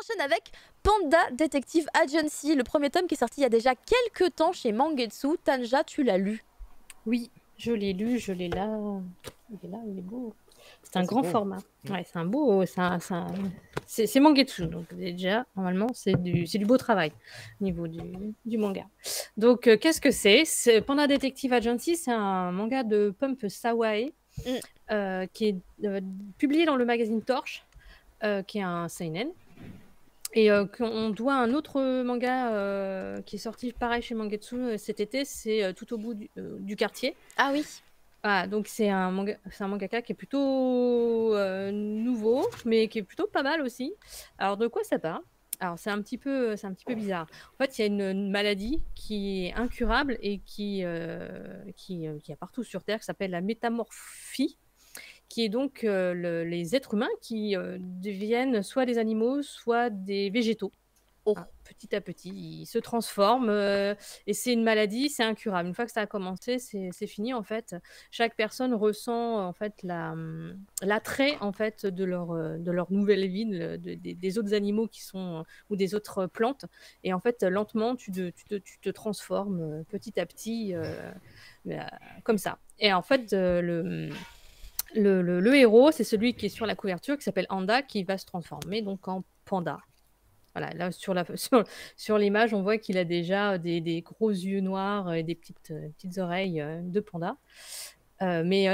enchaîne avec Panda Detective Agency, le premier tome qui est sorti il y a déjà quelques temps chez Mangetsu. Tanja, tu l'as lu? Oui, je l'ai lu, je l'ai là. Il est là, il est beau. C'est un c'est grand beau. format. Ouais, c'est un beau. C'est Mangetsu, donc déjà, normalement, c'est du beau travail au niveau du manga. Donc, qu'est-ce que c'est? Panda Detective Agency, c'est un manga de Pump Sawae qui est publié dans le magazine Torch, qui est un seinen. Et qu'on doit un autre manga qui est sorti pareil chez Mangetsu cet été, c'est Tout au bout du quartier. Ah oui. Ah, donc c'est un mangaka qui est plutôt nouveau, mais qui est plutôt pas mal aussi. Alors de quoi ça parle? Alors c'est un petit peu bizarre. En fait, il y a une maladie qui est incurable et qui est partout sur Terre, qui s'appelle la métamorphie, qui est donc les êtres humains qui deviennent soit des animaux, soit des végétaux. Petit à petit, ils se transforment et c'est une maladie, c'est incurable. Une fois que ça a commencé, c'est fini en fait. Chaque personne ressent en fait l'attrait en fait de leur nouvelle vie, des autres animaux qui sont ou des autres plantes. Et en fait, lentement, tu te transformes petit à petit comme ça. Et en fait, le héros, c'est celui qui est sur la couverture, qui s'appelle Anda, qui va se transformer donc en panda. Voilà, là, sur l'image, on voit qu'il a déjà des gros yeux noirs et des petites oreilles de panda. Mais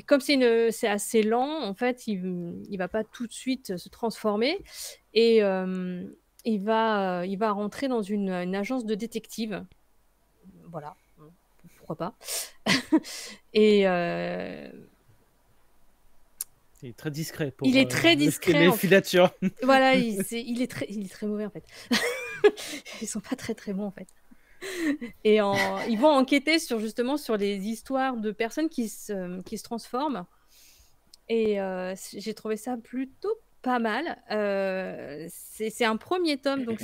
comme c'est assez lent, en fait, il va pas tout de suite se transformer. Et il va rentrer dans une agence de détective. Voilà, pourquoi pas. Et... Il est très discret pour il est très discret, les filatures. Voilà, il est très mauvais en fait. Ils sont pas très très bons en fait. Et ils vont enquêter sur les histoires de personnes qui se transforment. Et j'ai trouvé ça plutôt pas mal. C'est un premier tome, donc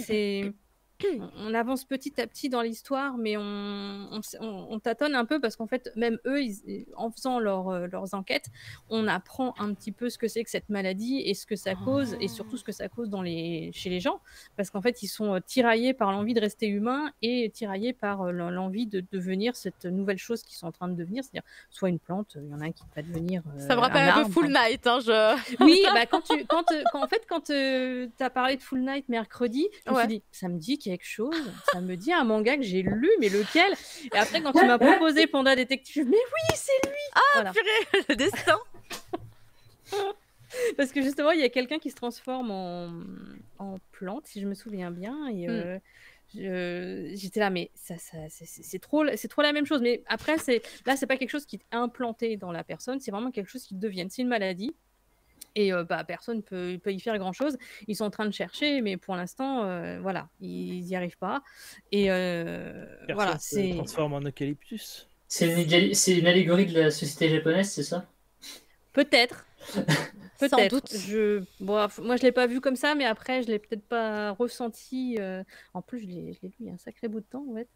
on avance petit à petit dans l'histoire, mais on tâtonne un peu parce qu'en fait, même eux, en faisant leurs enquêtes, on apprend un petit peu ce que c'est que cette maladie et ce que ça cause, et surtout ce que ça cause chez les gens, parce qu'en fait, ils sont tiraillés par l'envie de rester humains et tiraillés par l'envie de devenir cette nouvelle chose qu'ils sont en train de devenir, c'est-à-dire soit une plante, il y en a un qui va devenir ça me rappelle un peu Full Night. Oui, bah quand tu as parlé de Full Night mercredi, je me suis dit, ça me dit quelque chose, ça me dit un manga que j'ai lu, mais lequel? Et après, quand tu m'as proposé Panda Détective, mais oui, c'est lui! Ah, voilà. Purée, le destin! Parce que justement, il y a quelqu'un qui se transforme en plante, si je me souviens bien, et j'étais là, mais c'est trop la même chose. Mais après, là, c'est pas quelque chose qui est implanté dans la personne, c'est vraiment quelque chose qui devient. C'est une maladie. Et personne peut y faire grand-chose. Ils sont en train de chercher, mais pour l'instant, voilà, ils n'y arrivent pas. Et voilà, se transforme en eucalyptus. C'est une allégorie de la société japonaise, c'est ça? Peut-être. Sans doute. Moi, je l'ai pas vu comme ça, mais après, je l'ai peut-être pas ressenti. En plus, je l'ai lu il y a un sacré bout de temps, en fait.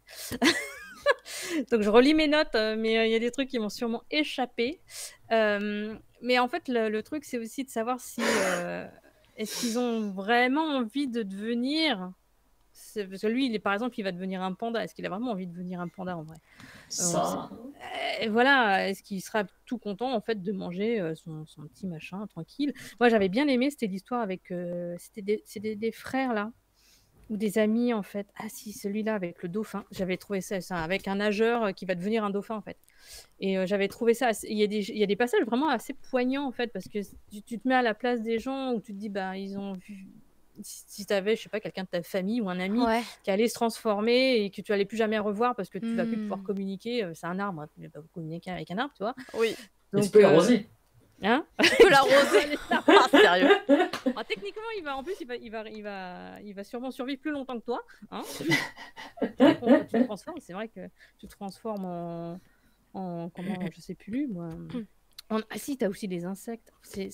Donc, je relis mes notes, mais il y a des trucs qui m'ont sûrement échappé. Mais en fait, le truc, c'est aussi de savoir si est-ce qu'ils ont vraiment envie de devenir... Parce que lui, par exemple, il va devenir un panda. Est-ce qu'il a vraiment envie de devenir un panda, en vrai? Voilà, est-ce qu'il sera tout content, en fait, de manger son petit machin, tranquille? Moi, j'avais bien aimé, c'était l'histoire avec... c'était des frères, là, ou des amis, en fait. Ah si, celui-là avec le dauphin. J'avais trouvé ça avec un nageur qui va devenir un dauphin, en fait. Et j'avais trouvé ça... Il y a des passages vraiment assez poignants, en fait, parce que tu te mets à la place des gens où tu te dis, bah, ils ont vu... Si tu avais, je sais pas, quelqu'un de ta famille ou un ami qui allait se transformer et que tu allais plus jamais revoir parce que tu vas plus pouvoir communiquer, c'est un arbre, tu vas pas communiquer avec un arbre, tu vois. Oui. Donc, tu peux l'arroser. Hein? Tu peux l'arroser. Ah, sérieux. Alors, techniquement, il va sûrement survivre plus longtemps que toi. Hein. Tu te transformes, c'est vrai que tu te transformes en comment, je sais plus, moi. Ah si, t'as aussi des insectes. C'est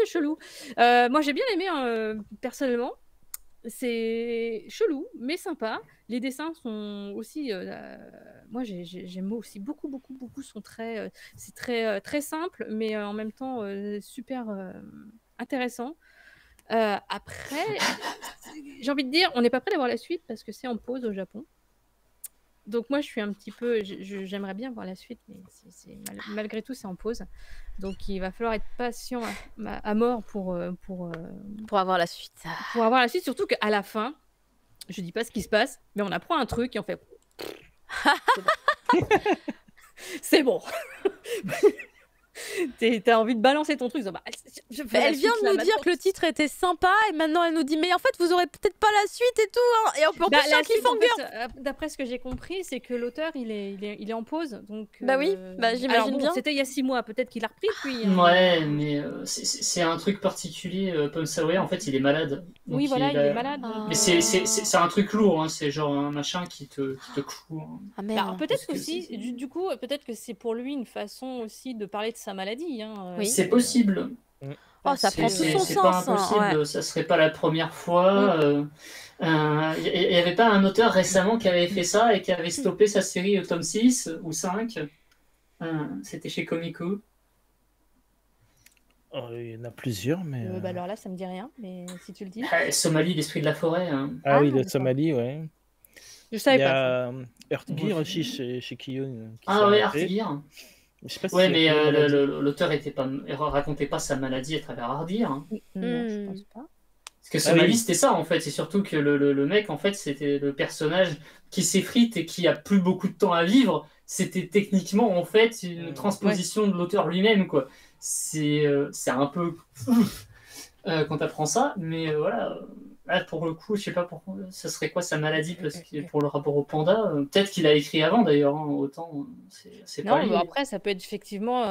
chelou. Moi, j'ai bien aimé, personnellement. C'est chelou, mais sympa. Les dessins sont aussi... moi, j'aime aussi beaucoup, sont très... c'est très simple, mais en même temps super intéressant. Après, j'ai envie de dire, on n'est pas prêt d'avoir la suite parce que c'est en pause au Japon. Donc moi, je suis un petit peu, j'aimerais bien voir la suite, mais malgré tout, c'est en pause. Donc il va falloir être patient à mort pour avoir la suite. avoir la suite, surtout qu'à la fin, je dis pas ce qui se passe, mais on apprend un truc et on fait. C'est bon. T'as envie de balancer ton truc. Bah, elle vient de nous dire que le titre était sympa et maintenant elle nous dit mais en fait vous aurez peut-être pas la suite et tout hein. Et en plus c'est un cliffhanger. En fait, d'après ce que j'ai compris, c'est que l'auteur il est en pause. Donc, bah oui, j'imagine bien. C'était il y a 6 mois, peut-être qu'il a repris depuis. Ouais, mais c'est un truc particulier. Tom Sawyer, en fait, il est malade. Oui, voilà, il est malade. Mais c'est un truc lourd, hein. C'est genre un machin qui te cloue. Hein. Ah, merde. Peut-être aussi, du coup, peut-être que c'est pour lui une façon aussi de parler de sa maladie. Hein. Oui. C'est possible. Oh, ça prend tout son sens. C'est pas impossible, hein, ouais. Ça serait pas la première fois. Il y avait pas un auteur récemment qui avait fait ça et qui avait stoppé sa série au tome 6 ou 5. C'était chez Comico. Oh, il y en a plusieurs, mais... Bah alors là, ça me dit rien, mais si tu le dis. Somalie, l'esprit de la forêt. Hein. Ah oui, le Somalie, ouais. Je savais pas. Il y a Earthgear aussi chez Kiyo. Ah ouais, Earthgear. Je sais pas si ouais, mais l'auteur racontait pas sa maladie à travers Ardir. Hein. Non, je pense pas. Parce que Somalie, c'était ça en fait. C'est surtout que le mec, en fait, c'était le personnage qui s'effrite et qui a plus beaucoup de temps à vivre. C'était techniquement, en fait, une transposition de l'auteur lui-même, quoi. C'est un peu quand t'apprends ça, mais voilà. Là, pour le coup, je sais pas pourquoi. Ça serait quoi sa maladie parce que pour le rapport au panda, peut-être qu'il a écrit avant d'ailleurs. Hein, autant, c'est pas. Non, mais après, ça peut être effectivement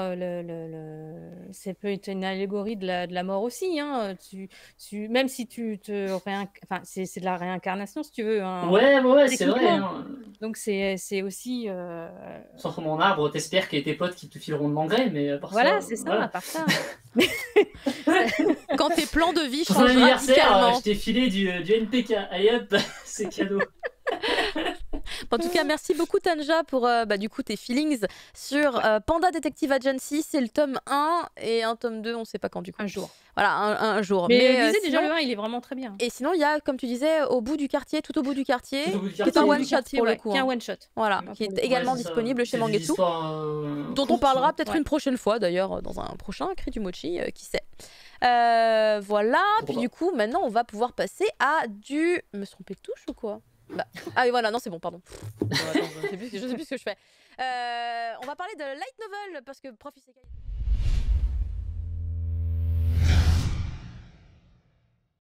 ça peut être une allégorie de la mort aussi. Hein. Même si tu te enfin, c'est de la réincarnation si tu veux. Hein, ouais, c'est vrai. Hein. Donc c'est aussi. Sans mon arbre, t'espères qu'il y a tes potes qui te fileront de l'engrais, mais à part voilà, ça. c'est ça, voilà. à part ça. Quand tes plans de vie Pour changent ton anniversaire, radicalement. je t'ai filé du NPK. Allez hop, c'est cadeau. En tout cas, merci beaucoup Tanja pour du coup tes feelings sur Panda Detective Agency. C'est le tome 1 et un tome 2, on sait pas quand du coup. Un jour. Voilà, un jour. Mais déjà le 1, il est vraiment très bien. Et sinon, il y a, comme tu disais, tout au bout du quartier, qui est un one shot pour le coup. Qui est un one shot. Voilà, qui est également disponible chez Mangetsu. Dont on parlera peut-être une prochaine fois d'ailleurs, dans un prochain Cri du Mochi, qui sait. Voilà, puis du coup, maintenant on va pouvoir passer à du. Me suis trompée de touche ou quoi? Ah oui, voilà, non, c'est bon, pardon. Attends, je sais plus ce que je fais. On va parler de light novel parce que Prof Isekai.